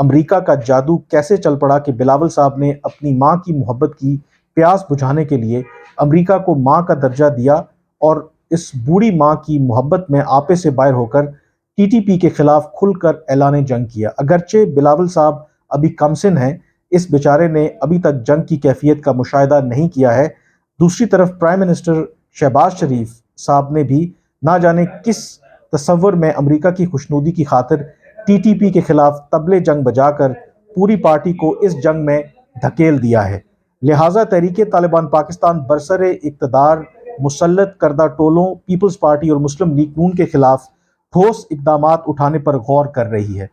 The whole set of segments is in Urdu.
امریکہ کا جادو کیسے چل پڑا کہ بلاول صاحب نے اپنی ماں کی محبت کی پیاس بجھانے کے لیے امریکہ کو ماں کا درجہ دیا، اور اس بوڑھی ماں کی محبت میں آپے سے باہر ہو کر ٹی ٹی پی کے خلاف کھل کر اعلان جنگ کیا۔ اگرچہ بلاول صاحب ابھی کمسن ہیں، اس بیچارے نے ابھی تک جنگ کی کیفیت کا مشاہدہ نہیں کیا ہے۔ دوسری طرف پرائم منسٹر شہباز شریف صاحب نے بھی نہ جانے کس تصور میں امریکہ کی خوشنودی کی خاطر ٹی ٹی پی کے خلاف طبلِ جنگ بجا کر پوری پارٹی کو اس جنگ میں دھکیل دیا ہے۔ لہٰذا تحریک طالبان پاکستان برسر اقتدار مسلط کردہ ٹولوں پیپلز پارٹی اور مسلم لیگ نون کے خلاف ٹھوس اقدامات اٹھانے پر غور کر رہی ہے۔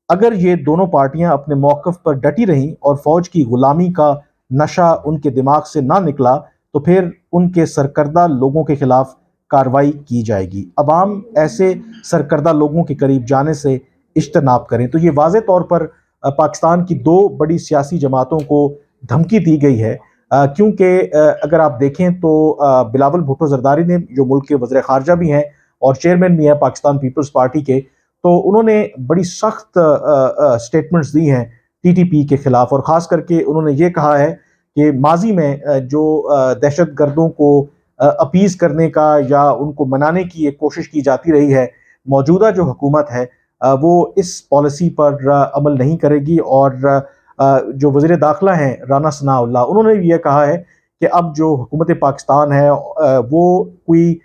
اگر یہ دونوں پارٹیاں اپنے موقف پر ڈٹی رہیں اور فوج کی غلامی کا نشہ ان کے دماغ سے نہ نکلا تو پھر ان کے سرکردہ لوگوں کے خلاف کارروائی کی جائے گی۔ عوام ایسے سرکردہ لوگوں کے قریب جانے سے اجتناب کریں۔ تو یہ واضح طور پر پاکستان کی دو بڑی سیاسی جماعتوں کو دھمکی دی گئی ہے، کیونکہ اگر آپ دیکھیں تو بلاول بھٹو زرداری نے، جو ملک کے وزیر خارجہ بھی ہیں اور چیئرمین بھی ہیں پاکستان پیپلز پارٹی کے، تو انہوں نے بڑی سخت سٹیٹمنٹس دی ہیں ٹی ٹی پی کے خلاف، اور خاص کر کے انہوں نے یہ کہا ہے کہ ماضی میں جو دہشت گردوں کو اپیز کرنے کا یا ان کو منانے کی ایک کوشش کی جاتی رہی ہے، موجودہ جو حکومت ہے وہ اس پالیسی پر عمل نہیں کرے گی۔ اور جو وزیر داخلہ ہیں رانا ثناء اللہ، انہوں نے بھی یہ کہا ہے کہ اب جو حکومت پاکستان ہے وہ کوئی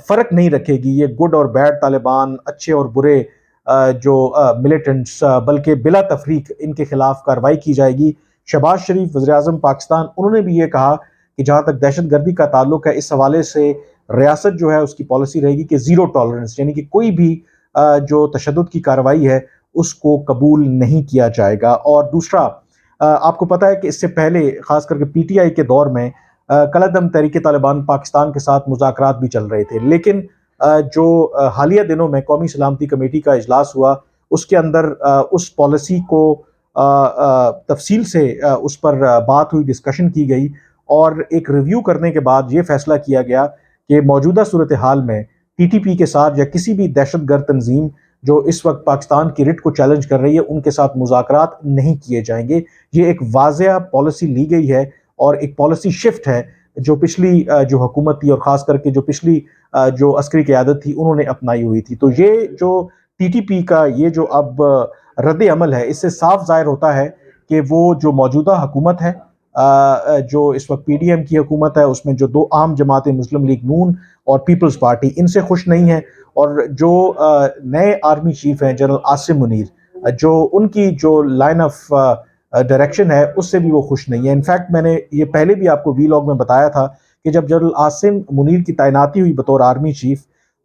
فرق نہیں رکھے گی، یہ گڈ اور بیڈ طالبان، اچھے اور برے جو ملیٹنٹس، بلکہ بلا تفریق ان کے خلاف کارروائی کی جائے گی۔ شہباز شریف وزیر اعظم پاکستان، انہوں نے بھی یہ کہا کہ جہاں تک دہشت گردی کا تعلق ہے، اس حوالے سے ریاست جو ہے اس کی پالیسی رہے گی کہ زیرو ٹالرنس، یعنی کہ کوئی بھی جو تشدد کی کارروائی ہے اس کو قبول نہیں کیا جائے گا۔ اور دوسرا، آپ کو پتہ ہے کہ اس سے پہلے خاص کر کے پی ٹی آئی کے دور میں کالعدم تحریک طالبان پاکستان کے ساتھ مذاکرات بھی چل رہے تھے، لیکن جو حالیہ دنوں میں قومی سلامتی کمیٹی کا اجلاس ہوا، اس کے اندر اس پالیسی کو تفصیل سے اس پر بات ہوئی، ڈسکشن کی گئی، اور ایک ریویو کرنے کے بعد یہ فیصلہ کیا گیا کہ موجودہ صورتحال میں ٹی ٹی پی کے ساتھ یا کسی بھی دہشت گرد تنظیم جو اس وقت پاکستان کی رٹ کو چیلنج کر رہی ہے، ان کے ساتھ مذاکرات نہیں کیے جائیں گے۔ یہ ایک واضح پالیسی لی گئی ہے اور ایک پالیسی شفٹ ہے جو پچھلی جو حکومت تھی، اور خاص کر کے جو پچھلی جو عسکری قیادت تھی، انہوں نے اپنائی ہوئی تھی۔ تو یہ جو ٹی ٹی پی کا یہ جو اب رد عمل ہے، اس سے صاف ظاہر ہوتا ہے کہ وہ جو موجودہ حکومت ہے، جو اس وقت پی ڈی ایم کی حکومت ہے، اس میں جو دو عام جماعتیں مسلم لیگ نون اور پیپلز پارٹی، ان سے خوش نہیں ہے، اور جو نئے آرمی چیف ہیں جنرل عاصم منیر، جو ان کی جو لائن آف ڈائریکشن ہے اس سے بھی وہ خوش نہیں ہے۔ انفیکٹ میں نے یہ پہلے بھی آپ کو وی لاگ میں بتایا تھا کہ جب جنرل عاصم منیر کی تعیناتی ہوئی بطور آرمی چیف،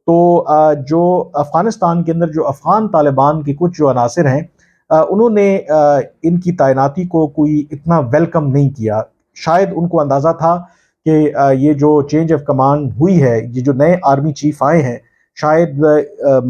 تو جو افغانستان کے اندر جو افغان طالبان کے کچھ جو عناصر ہیں، انہوں نے ان کی تعیناتی کو کوئی اتنا ویلکم نہیں کیا۔ شاید ان کو اندازہ تھا کہ یہ جو چینج آف کمانڈ ہوئی ہے، یہ جو نئے آرمی چیف آئے ہیں، شاید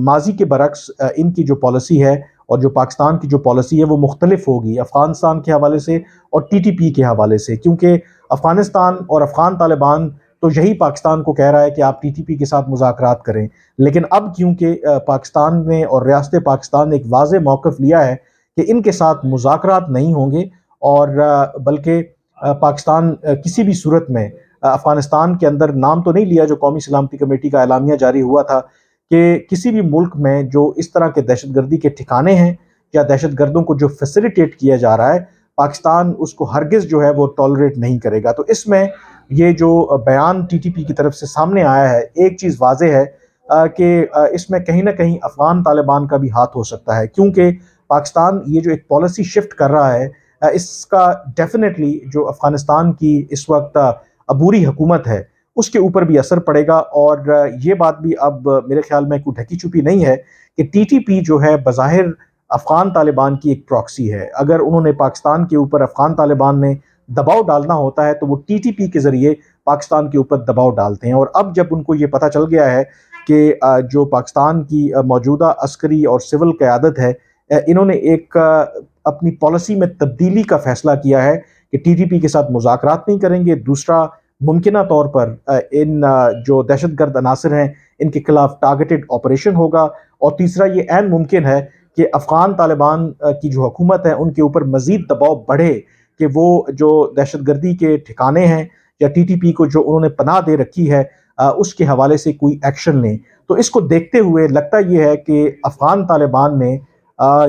ماضی کے برعکس ان کی جو پالیسی ہے اور جو پاکستان کی جو پالیسی ہے وہ مختلف ہوگی افغانستان کے حوالے سے اور ٹی ٹی پی کے حوالے سے، کیونکہ افغانستان اور افغان طالبان تو یہی پاکستان کو کہہ رہا ہے کہ آپ ٹی ٹی پی کے ساتھ مذاکرات کریں، لیکن اب کیونکہ پاکستان نے اور ریاست پاکستان نے ایک واضح موقف لیا ہے کہ ان کے ساتھ مذاکرات نہیں ہوں گے، اور بلکہ پاکستان کسی بھی صورت میں افغانستان کے اندر نام تو نہیں لیا، جو قومی سلامتی کمیٹی کا اعلامیہ جاری ہوا تھا کہ کسی بھی ملک میں جو اس طرح کے دہشت گردی کے ٹھکانے ہیں یا دہشت گردوں کو جو فیسیلیٹیٹ کیا جا رہا ہے، پاکستان اس کو ہرگز جو ہے وہ ٹالریٹ نہیں کرے گا۔ تو اس میں یہ جو بیان ٹی ٹی پی کی طرف سے سامنے آیا ہے، ایک چیز واضح ہے کہ اس میں کہیں نہ کہیں افغان طالبان کا بھی ہاتھ ہو سکتا ہے، کیونکہ پاکستان یہ جو ایک پالیسی شفٹ کر رہا ہے، اس کا ڈیفینیٹلی جو افغانستان کی اس وقت عبوری حکومت ہے اس کے اوپر بھی اثر پڑے گا۔ اور یہ بات بھی اب میرے خیال میں کوئی ڈھکی چھپی نہیں ہے کہ ٹی ٹی پی جو ہے بظاہر افغان طالبان کی ایک پراکسی ہے۔ اگر انہوں نے پاکستان کے اوپر، افغان طالبان نے دباؤ ڈالنا ہوتا ہے تو وہ ٹی ٹی پی کے ذریعے پاکستان کے اوپر دباؤ ڈالتے ہیں، اور اب جب ان کو یہ پتہ چل گیا ہے کہ جو پاکستان کی موجودہ عسکری اور سول قیادت ہے، انہوں نے ایک اپنی پالیسی میں تبدیلی کا فیصلہ کیا ہے کہ ٹی ٹی پی کے ساتھ مذاکرات نہیں کریں گے۔ دوسرا، ممکنہ طور پر ان جو دہشت گرد عناصر ہیں ان کے خلاف ٹارگیٹڈ آپریشن ہوگا، اور تیسرا، یہ عین ممکن ہے کہ افغان طالبان کی جو حکومت ہے ان کے اوپر مزید دباؤ بڑھے کہ وہ جو دہشت گردی کے ٹھکانے ہیں یا ٹی ٹی پی کو جو انہوں نے پناہ دے رکھی ہے اس کے حوالے سے کوئی ایکشن لیں۔ تو اس کو دیکھتے ہوئے لگتا یہ ہے کہ افغان طالبان نے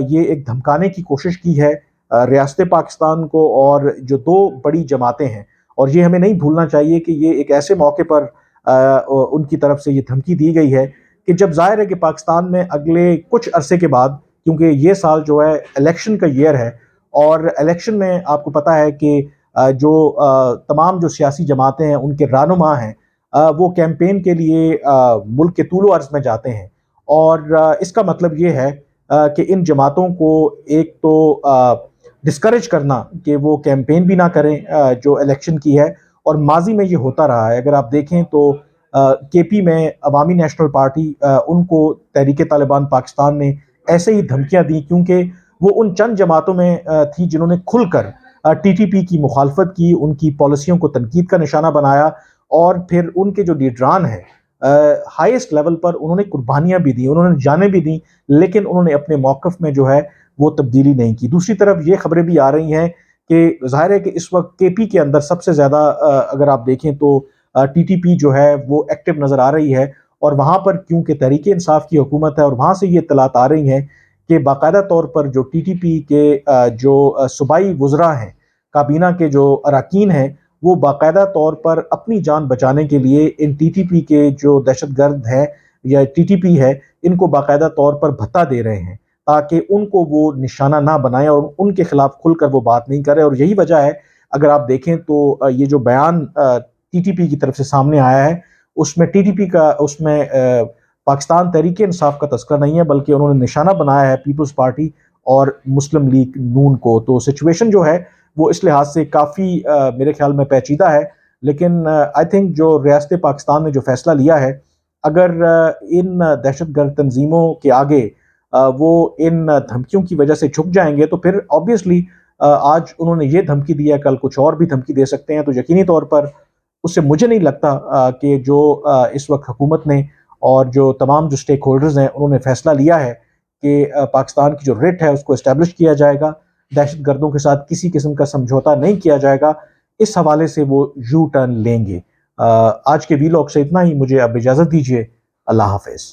یہ ایک دھمکانے کی کوشش کی ہے ریاست پاکستان کو اور جو دو بڑی جماعتیں ہیں، اور یہ ہمیں نہیں بھولنا چاہیے کہ یہ ایک ایسے موقع پر ان کی طرف سے یہ دھمکی دی گئی ہے کہ جب ظاہر ہے کہ پاکستان میں اگلے کچھ عرصے کے بعد، کیونکہ یہ سال جو ہے الیکشن کا ایئر ہے، اور الیکشن میں آپ کو پتہ ہے کہ جو تمام جو سیاسی جماعتیں ہیں ان کے رہنما ہیں وہ کیمپین کے لیے ملک کے طول و عرض میں جاتے ہیں، اور اس کا مطلب یہ ہے کہ ان جماعتوں کو ایک تو ڈسکریج کرنا کہ وہ کیمپین بھی نہ کریں جو الیکشن کی ہے، اور ماضی میں یہ ہوتا رہا ہے۔ اگر آپ دیکھیں تو کے پی میں عوامی نیشنل پارٹی ان کو تحریک طالبان پاکستان نے ایسے ہی دھمکیاں دی، کیونکہ وہ ان چند جماعتوں میں تھی جنہوں نے کھل کر ٹی ٹی پی کی مخالفت کی، ان کی پالیسیوں کو تنقید کا نشانہ بنایا، اور پھر ان کے جو لیڈران ہیں ہائیسٹ لیول پر انہوں نے قربانیاں بھی دی، انہوں نے جانیں بھی دیں، لیکن انہوں نے اپنے موقف میں جو ہے وہ تبدیلی نہیں کی۔ دوسری طرف یہ خبریں بھی آ رہی ہیں کہ ظاہر ہے کہ اس وقت کے پی کے اندر سب سے زیادہ اگر آپ دیکھیں تو ٹی ٹی پی جو ہے وہ ایکٹیو نظر آ رہی ہے، اور وہاں پر کیونکہ تحریک انصاف کی حکومت ہے اور وہاں سے یہ اطلاعات آ رہی ہیں کہ باقاعدہ طور پر جو ٹی ٹی پی کے جو صوبائی وزراء ہیں، کابینہ کے جو اراکین ہیں، وہ باقاعدہ طور پر اپنی جان بچانے کے لیے ان ٹی ٹی پی کے جو دہشت گرد ہیں یا ٹی ٹی پی ہے ان کو باقاعدہ طور پر بھتہ دے رہے ہیں تاکہ ان کو وہ نشانہ نہ بنائیں اور ان کے خلاف کھل کر وہ بات نہیں کرے۔ اور یہی وجہ ہے اگر آپ دیکھیں تو یہ جو بیان ٹی ٹی پی کی طرف سے سامنے آیا ہے اس میں ٹی ٹی پی کا اس میں پاکستان تحریک انصاف کا تذکرہ نہیں ہے، بلکہ انہوں نے نشانہ بنایا ہے پیپلز پارٹی اور مسلم لیگ نون کو۔ تو سچویشن جو ہے وہ اس لحاظ سے کافی میرے خیال میں پیچیدہ ہے، لیکن آئی تھنک جو ریاست پاکستان نے جو فیصلہ لیا ہے، اگر ان دہشت گرد تنظیموں کے آگے وہ ان دھمکیوں کی وجہ سے جھک جائیں گے تو پھر آبویسلی آج انہوں نے یہ دھمکی دی ہے، کل کچھ اور بھی دھمکی دے سکتے ہیں۔ تو یقینی طور پر اس سے مجھے نہیں لگتا کہ جو اس وقت حکومت نے اور جو تمام جو سٹیک ہولڈرز ہیں انہوں نے فیصلہ لیا ہے کہ پاکستان کی جو ریٹ ہے اس کو اسٹیبلش کیا جائے گا، دہشت گردوں کے ساتھ کسی قسم کا سمجھوتا نہیں کیا جائے گا، اس حوالے سے وہ یو ٹرن لیں گے۔ آج کے ویلاگ سے اتنا ہی، مجھے اب اجازت دیجیے، اللہ حافظ۔